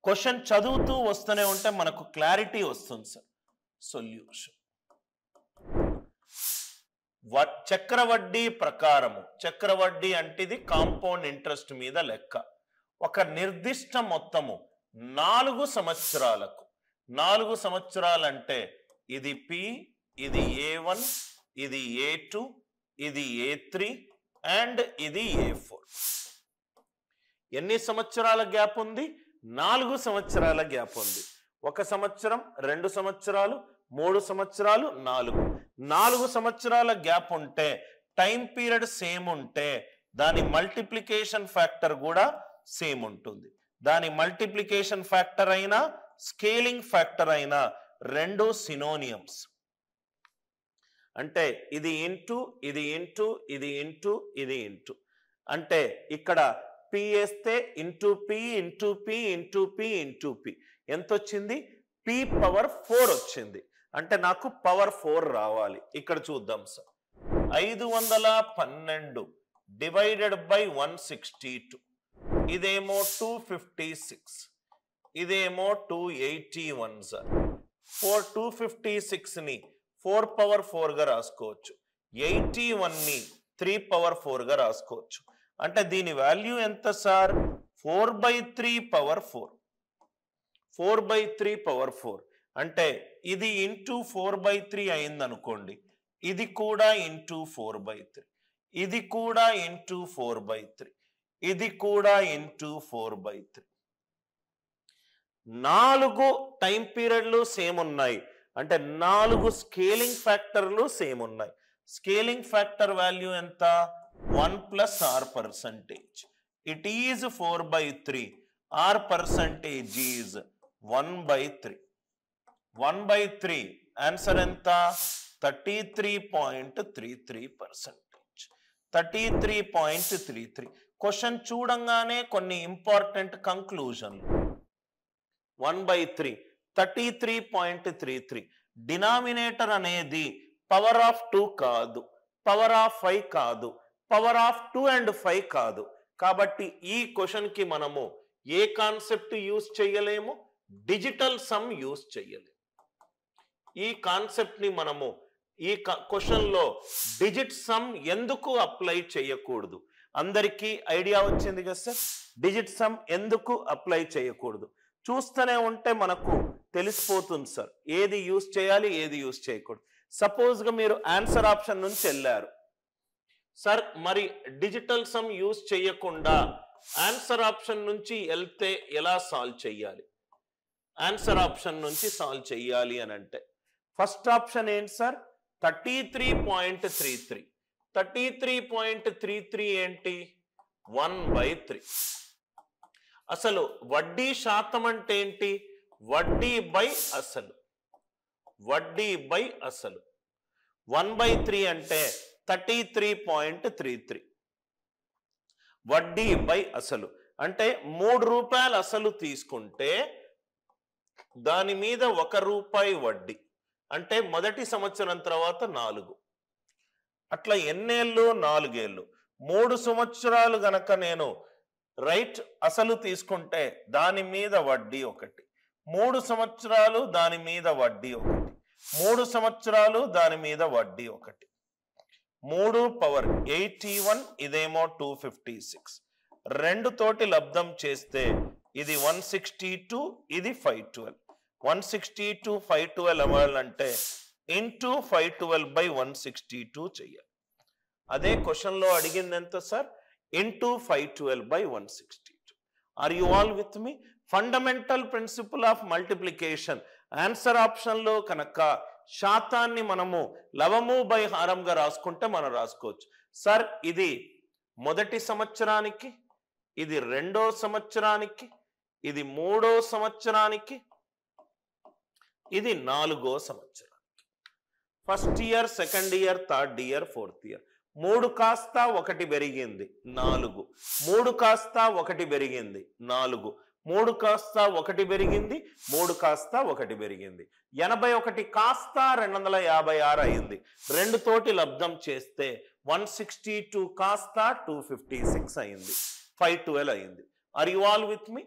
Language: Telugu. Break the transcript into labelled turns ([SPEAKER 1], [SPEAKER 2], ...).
[SPEAKER 1] క్వశ్చన్ చదువుతూ వస్తూనే ఉంటే మనకు క్లారిటీ వస్తుంది సార్. సొల్యూషన్ చక్రవడ్డీ ప్రకారము, చక్రవడ్డీ అంటే ఇది కాంపౌండ్ ఇంట్రెస్ట్ మీద లెక్క. ఒక నిర్దిష్ట మొత్తము 4 సంవత్సరాలకు, 4 సంవత్సరాలంటే ఇది P, ఇది A1, ఇది A2, ఇది A3 అండ్ ఇది A4. ఎన్ని సంవత్సరాల గ్యాప్ ఉంది? 4 సంవత్సరాల గ్యాప్ ఉంది. 1 సంవత్సరం, 2 సంవత్సరాలు, 3 సంవత్సరాలు, 4 సంవత్సరాల గ్యాప్ ఉంటే, టైం పీరియడ్ సేమ్ ఉంటే దాని మల్టిప్లికేషన్ ఫ్యాక్టర్ కూడా సేమ్ ఉంటుంది. దాని మల్టిప్లికేషన్ ఫ్యాక్టర్ అయినా స్కేలింగ్ ఫ్యాక్టర్ అయినా రెండు సినోనియమ్స్. అంటే ఇది ఇంటూ ఇది ఇంటూ ఇది ఇంటూ ఇది ఇంటూ, అంటే ఇక్కడ P వేస్తే into P into P into P into P ఎంత వచ్చింది? P పవర్ 4 వచ్చింది. అంటే నాకు పవర్ 4 రావాలి. ఇక్కడ చూద్దాం సార్. 512 డివైడెడ్ బై 162, ఇదేమో 256, ఇదేమో 281 సార్. 256 ని 4 పవర్ 4 గా రాసుకోవచ్చు, 81 ని 3 పవర్ 4 గా రాసుకోవచ్చు. అంటే దీని వాల్యూ ఎంత సార్? 4/3 power 4, 4/3 power 4. అంటే ఇది ఇంటూ 4/3 అయింది అనుకోండి, ఇది కూడా ఇంటూ 4/3, ఇది కూడా ఇంటూ 4/3, ఇది కూడా ఇంటూ 4/3. 4 టైం పీరియడ్లు సేమ్ ఉన్నాయి, అంటే 4 స్కేలింగ్ ఫ్యాక్టర్లు సేమ్ ఉన్నాయి. స్కేలింగ్ ఫ్యాక్టర్ వాల్యూ ఎంత? 1 plus R percentage. It is 4/3, R percentage is 1/3. 1/3 answer ఎంత? 33.33%. 33.33. క్వశ్చన్ చూడంగానే కొన్ని ఇంపార్టెంట్ కంక్లూజన్లు. 1/3 33.33. డినామినేటర్ అనేది పవర్ ఆఫ్ 2 కాదు, పవర్ ఆఫ్ 5 కాదు, పవర్ ఆఫ్ 2 and 5 కాదు. కాబట్టి ఈ క్వశ్చన్ కి మనము ఏ కాన్సెప్ట్ యూజ్ చేయలేము? డిజిటల్ సమ్ యూజ్ చేయలేము. ఈ కాన్సెప్ట్ ని మనము ఈ క్వశ్చన్ లో డిజిట్ సమ్ ఎందుకు అప్లై చేయకూడదు? అందరికీ ఐడియా వచ్చింది కదా సార్, డిజిట్ సమ్ ఎందుకు అప్లై చేయకూడదు? చూస్తూనే ఉంటే మనకు తెలిసిపోతుంది సార్ ఏది యూజ్ చేయాలి, ఏది యూజ్ చేయకూడదు. సపోజ్ గా మీరు ఆన్సర్ ఆప్షన్ నుంచి వెళ్ళారు సార్, మరి డిజిటల్ సమ్ యూజ్ చేయకుండా ఆన్సర్ ఆప్షన్ నుంచి వెళ్తే ఎలా సాల్వ్ చేయాలి? ఆన్సర్ ఆప్షన్ నుంచి సాల్వ్ చేయాలి అని అంటే ఫస్ట్ ఆప్షన్ ఏంటి సార్? 33.33. 33.33 ఏంటి? 1/3. అసలు వడ్డీ శాతం అంటే ఏంటి? వడ్డీ బై అసలు, వడ్డీ బై అసలు. 1/3 అంటే 33.33. వడ్డీ బై అసలు అంటే 3 రూపాయలు అసలు తీసుకుంటే దాని మీద 1 రూపాయి వడ్డీ, అంటే మొదటి సంవత్సరం తర్వాత 4. అట్లా ఎన్నేళ్ళు? 4 ఏళ్ళు. 3 సంవత్సరాలు గనక నేను రైట్ అసలు తీసుకుంటే దాని మీద వడ్డీ 1, 3 సంవత్సరాలు దాని మీద వడ్డీ 1, 3 సంవత్సరాలు దాని మీద వడ్డీ 1. 3 పవర్ 81, ఇదేమో 256. 2 తోటి లబ్ధం చేస్తే ఇది 162, ఇది 512. 162 512 అవ్వాలంటే ఇంటూ 512/162 చెయ్యాలి. అదే క్వశ్చన్ లో అడిగింది ఎంత sir? Into 512/162. Are you all with me? Fundamental principle of multiplication. Answer option లో కనుక శాతాన్ని మనము లవము బై హారంగా రాసుకుంటే మనం రాసుకోవచ్చు. సార్ ఇది మొదటి సంవత్సరానికి, ఇది 2వ సంవత్సరానికి, ఇది 3వ సంవత్సరానికి, ఇది 4వ సంవత్సరానికి. First year, second year, third year, fourth year. 3 కాస్త 1 పెరిగింది 4, 3 కాస్త 1 పెరిగింది 4, 3 కాస్త 1 పెరిగింది, 3 కాస్త 1 పెరిగింది. 81 కాస్త 256 అయింది. 2 తోటి లబ్ధం చేస్తే 162 కాస్త 256 అయింది, 512 అయింది. Are you all with me?